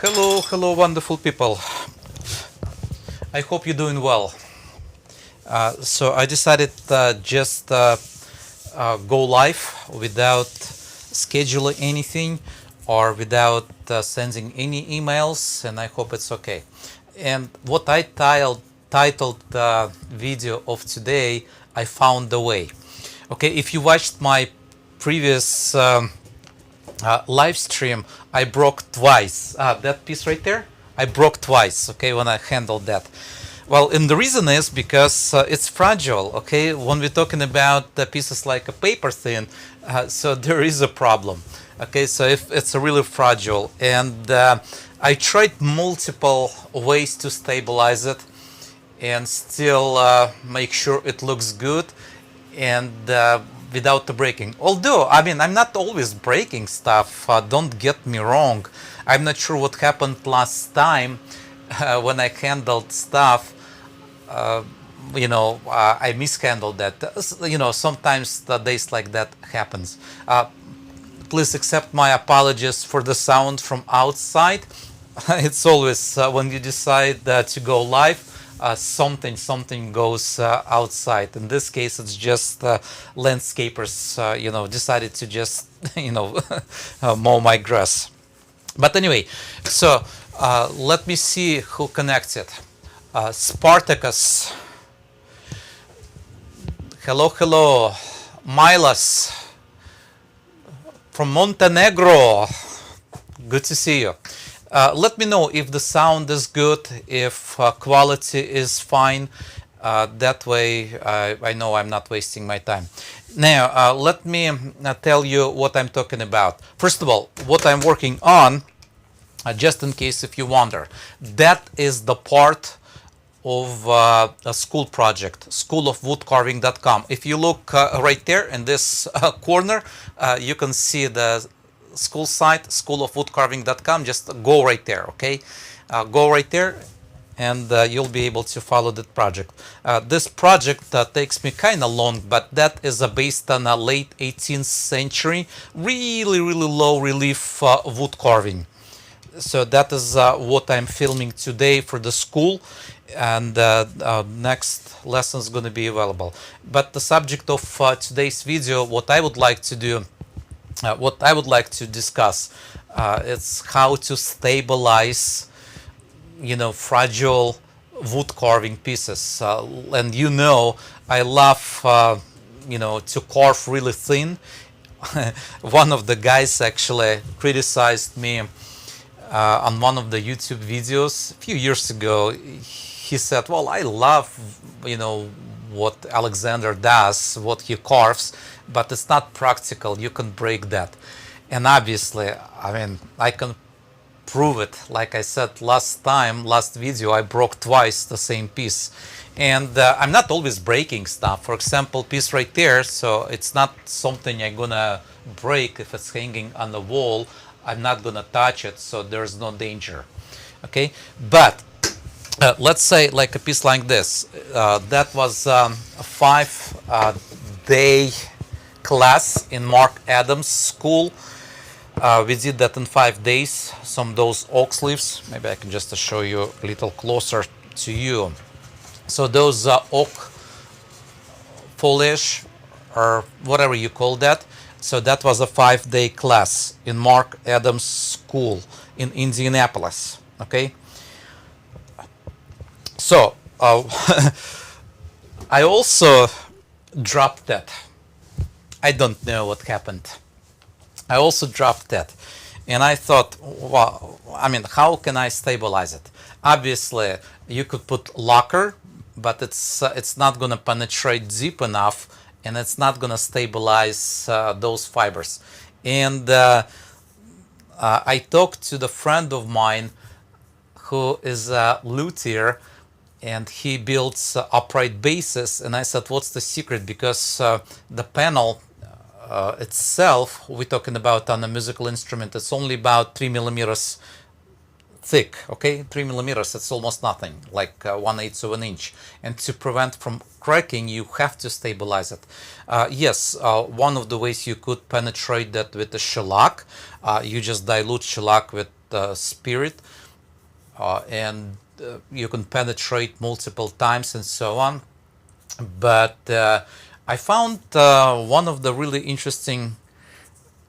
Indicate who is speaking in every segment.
Speaker 1: Hello, wonderful people. I hope you're doing well. So I decided just go live without scheduling anything or without sending any emails, and I hope it's okay. And what I titled the video of today, I found the way. Okay, if you watched my previous live stream, I broke twice. That piece right there, I broke twice. Okay, when I handled that. Well, and the reason is because it's fragile. Okay, when we're talking about pieces like a paper thin, so there is a problem. Okay, so if it's a really fragile, and I tried multiple ways to stabilize it and still make sure it looks good and without the breaking. Although, I mean, I'm not always breaking stuff, don't get me wrong. I'm not sure what happened last time when I handled stuff. I mishandled that. Sometimes the days like that happens. Please accept my apologies for the sound from outside. It's always when you decide to go live, something goes outside. In this case, it's just landscapers, decided to just, mow my grass. But anyway, so let me see who connected. Spartacus. Hello. Milas from Montenegro. Good to see you. Let me know if the sound is good, if quality is fine. That way I know I'm not wasting my time. Now, let me tell you what I'm talking about. First of all, what I'm working on, just in case if you wonder, that is the part of a school project, schoolofwoodcarving.com. If you look right there in this corner, you can see the school site, schoolofwoodcarving.com. Just go right there, okay? Go right there and you'll be able to follow that project. This project takes me kind of long, but that is based on a late 18th century, really low relief wood carving. So that is what I'm filming today for the school, and next lesson is going to be available. But the subject of today's video, what I would like to do, what I would like to discuss, it's how to stabilize, fragile wood carving pieces. And I love, to carve really thin. One of the guys actually criticized me on one of the YouTube videos a few years ago. He said, well, I love, what Alexander does, what he carves, but it's not practical. You can break that. And obviously, I mean, I can prove it. Like I said last video, I broke twice the same piece. And I'm not always breaking stuff. For example, piece right there, so it's not something I'm gonna break if it's hanging on the wall. I'm not gonna touch it, so there's no danger. Okay, but let's say like a piece like this. That was a 5-day class in Mark Adams' school. We did that in 5 days. Some of those oak leaves. Maybe I can just show you a little closer to you. So those oak foliage, or whatever you call that. So that was a 5-day class in Mark Adams' school in Indianapolis. Okay. So I also dropped that. I don't know what happened. I also dropped that, and I thought, well, I mean, how can I stabilize it? Obviously, you could put lacquer, but it's not going to penetrate deep enough, and it's not going to stabilize those fibers. And I talked to the friend of mine who is a luthier, and he builds upright bases. And I said, what's the secret? Because the panel itself, we're talking about on a musical instrument, it's only about 3 millimeters thick. Okay, 3 millimeters, it's almost nothing, like 1/8 of an inch. And to prevent from cracking, you have to stabilize it. Yes, one of the ways you could penetrate that with the shellac, you just dilute shellac with spirit, and you can penetrate multiple times and so on. But I found one of the really interesting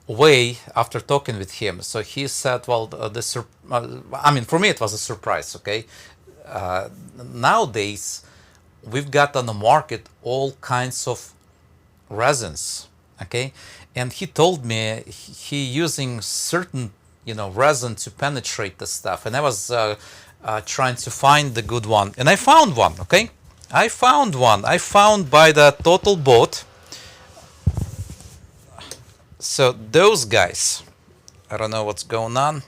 Speaker 1: way after talking with him. So he said, well, I mean, for me it was a surprise. Okay, nowadays we've got on the market all kinds of resins. Okay, and he told me he using certain resin to penetrate the stuff, and I was trying to find the good one, and I found one. Okay, I found one. I found by the Total Boat. So those guys, I don't know what's going on.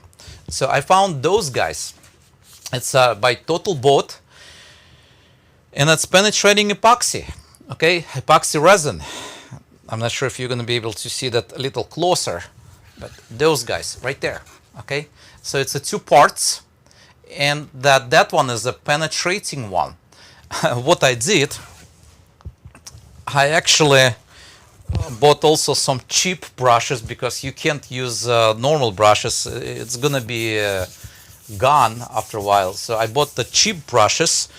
Speaker 1: So I found those guys. It's by Total Boat, and it's penetrating epoxy. Okay, epoxy resin. I'm not sure if you're going to be able to see that a little closer, but those guys right there. Okay, so it's a 2 parts, and that one is a penetrating one. What I did, I actually bought also some cheap brushes, because you can't use normal brushes. It's gonna be gone after a while. So I bought the cheap brushes.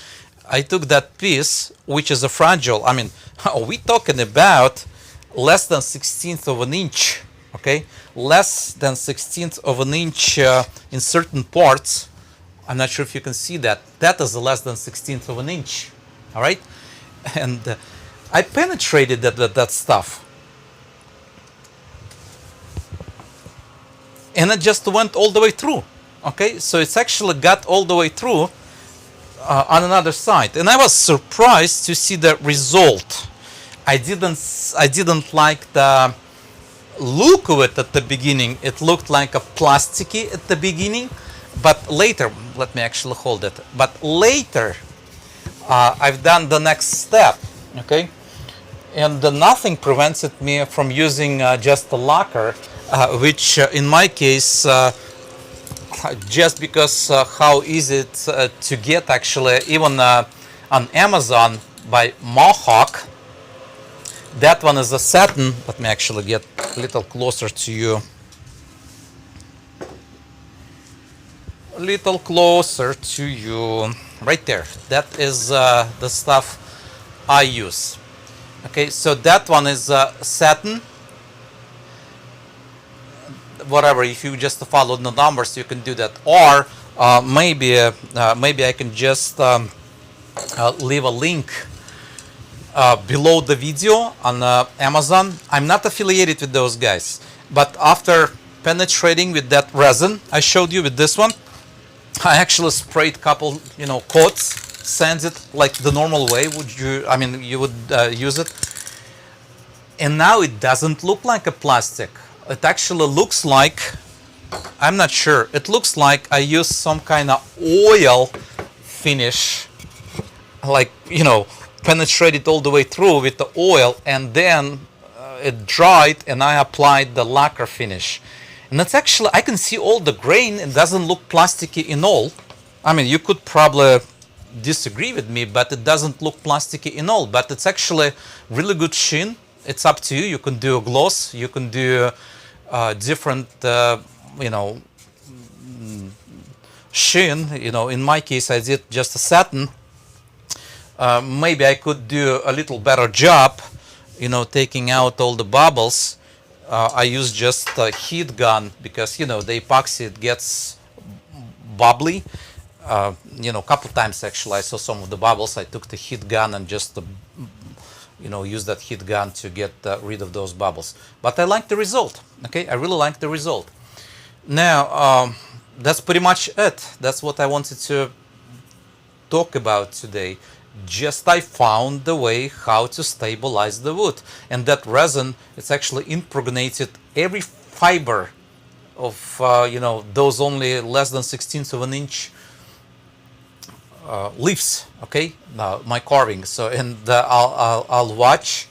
Speaker 1: I took that piece, which is a fragile. I mean, we talking about less than 1/16 of an inch. Okay, less than 1/16 of an inch in certain parts. I'm not sure if you can see that. That is less than 1/16 of an inch. All right, and I penetrated that stuff, and it just went all the way through. Okay, so it's actually got all the way through on another side, and I was surprised to see the result. I didn't like the look of it at the beginning. It looked like a plasticky at the beginning, but later, let me actually hold it. But later, I've done the next step. Okay, and nothing prevents me from using just a lacquer, which in my case, just because how easy it's to get, actually, even on Amazon by Mohawk. That one is a satin. Let me actually get a little closer to you. A little closer to you. Right there. That is the stuff I use. Okay, so that one is satin. Whatever, if you just follow the numbers, you can do that. Or maybe I can just leave a link below the video on Amazon. I'm not affiliated with those guys, but after penetrating with that resin I showed you with this one, I actually sprayed couple coats, sand it like the normal way you would use it, and now it doesn't look like a plastic. It actually looks like, I'm not sure, it looks like I used some kind of oil finish, like penetrated all the way through with the oil, and then it dried and I applied the lacquer finish. And that's actually, I can see all the grain. It doesn't look plasticky in all. I mean, you could probably disagree with me, but it doesn't look plasticky in all. But it's actually really good sheen. It's up to you. You can do a gloss. You can do different, sheen. In my case, I did just a satin. Maybe I could do a little better job, taking out all the bubbles. I use just a heat gun, because the epoxy, it gets bubbly. A couple times actually I saw some of the bubbles. I took the heat gun and just use that heat gun to get rid of those bubbles. But I like the result. Okay, I really like the result. Now that's pretty much it. That's what I wanted to talk about today. Just I found the way how to stabilize the wood, and that resin, it's actually impregnated every fiber of those only less than 1/16 of an inch leaves. Okay, my carving. So, and I'll watch.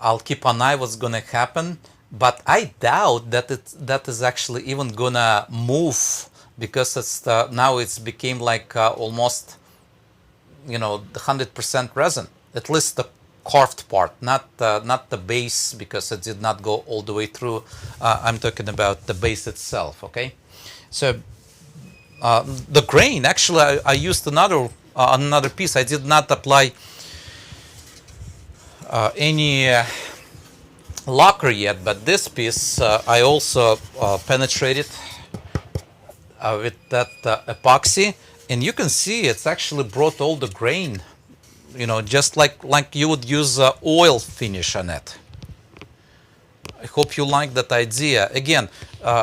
Speaker 1: I'll keep an eye what's gonna happen, but I doubt that that is actually even gonna move, because it's now it's became like almost the 100% resin, at least the carved part, not the base, because it did not go all the way through. I'm talking about the base itself. Okay, So the grain, actually, I used another piece. I did not apply any lacquer yet, but this piece I also penetrated with that epoxy, and you can see it's actually brought all the grain, just like you would use oil finish on it. I hope you like that idea. Again,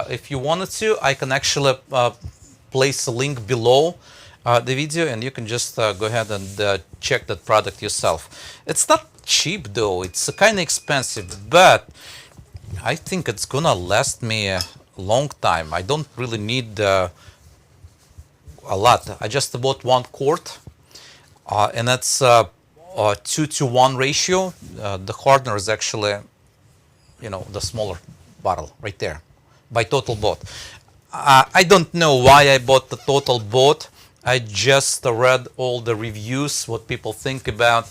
Speaker 1: if you wanted to, I can actually place a link below the video, and you can just go ahead and check that product yourself. It's not cheap though, it's kind of expensive, but I think it's gonna last me a long time. I don't really need a lot. I just bought 1 quart, and that's a 2-to-1 ratio. The hardener is actually, the smaller bottle right there by Total Bought. I don't know why I bought the Total Bought. I just read all the reviews, what people think about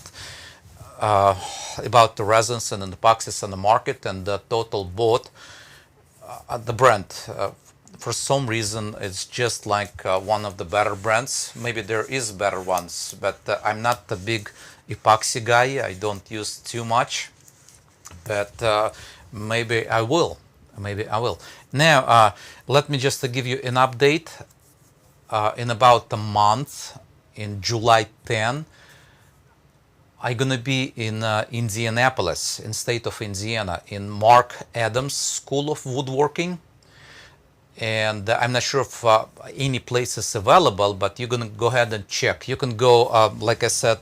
Speaker 1: the resins and the epoxies on the market, and the Total Bought, the brand. For some reason, it's just like one of the better brands. Maybe there is better ones, but I'm not a big epoxy guy. I don't use too much, but maybe I will. Maybe I will. Now, let me just give you an update. In about a month, in July 10, I'm gonna be in Indianapolis, in state of Indiana, in Mark Adams School of Woodworking. And I'm not sure if any place is available, but you're gonna go ahead and check. You can go, like I said,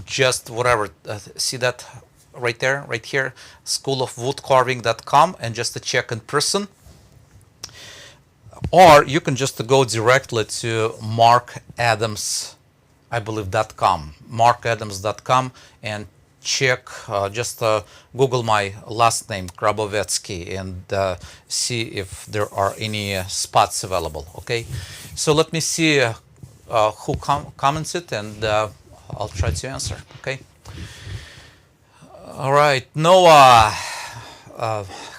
Speaker 1: just whatever. See that right there, right here, schoolofwoodcarving.com, and just to check in person. Or you can just go directly to Mark Adams, I believe, .com, markadams.com, and check, just Google my last name, Grabovetsky, and see if there are any spots available, okay? So let me see who commented, and I'll try to answer, okay? All right, Noah,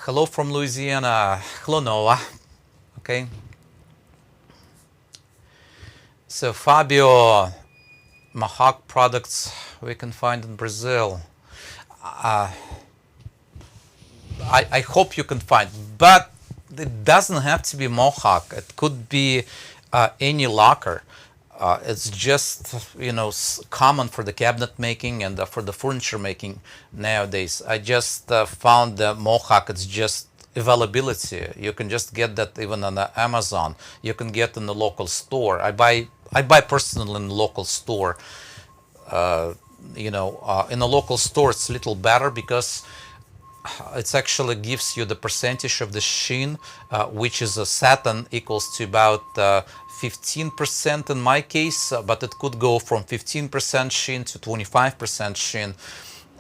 Speaker 1: hello from Louisiana. Hello, Noah. Okay. So Fabio, Mohawk products we can find in Brazil. I hope you can find, but it doesn't have to be Mohawk. It could be any lacquer. It's just common for the cabinet making and for the furniture making nowadays. I just found the Mohawk. It's just availability. You can just get that even on Amazon. You can get in the local store. I buy personally in the local store. In a local store it's a little better because it actually gives you the percentage of the sheen, which is a satin equals to about 15% in my case, but it could go from 15% sheen to 25% sheen.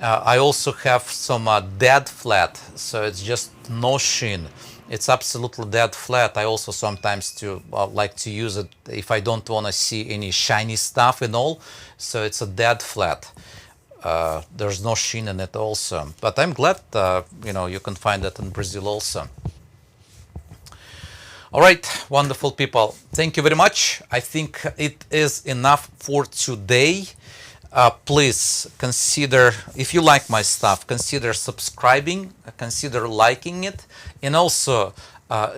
Speaker 1: I also have some dead flat, so it's just no sheen. It's absolutely dead flat. I also sometimes like to use it if I don't want to see any shiny stuff and all. So it's a dead flat. There's no sheen in it also. But I'm glad you can find that in Brazil also. All right, wonderful people. Thank you very much. I think it is enough for today. Please consider, if you like my stuff, consider subscribing, consider liking it, and also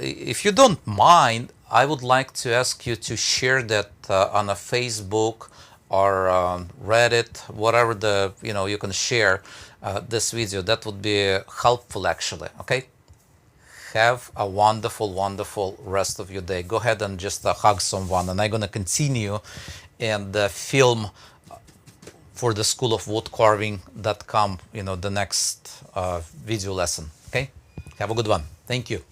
Speaker 1: if you don't mind, I would like to ask you to share that on a Facebook or Reddit, whatever you can share this video. That would be helpful actually. Okay, have a wonderful rest of your day. Go ahead and just hug someone, and I'm gonna continue and film for the schoolofwoodcarving.com, the next video lesson. Okay, have a good one. Thank you.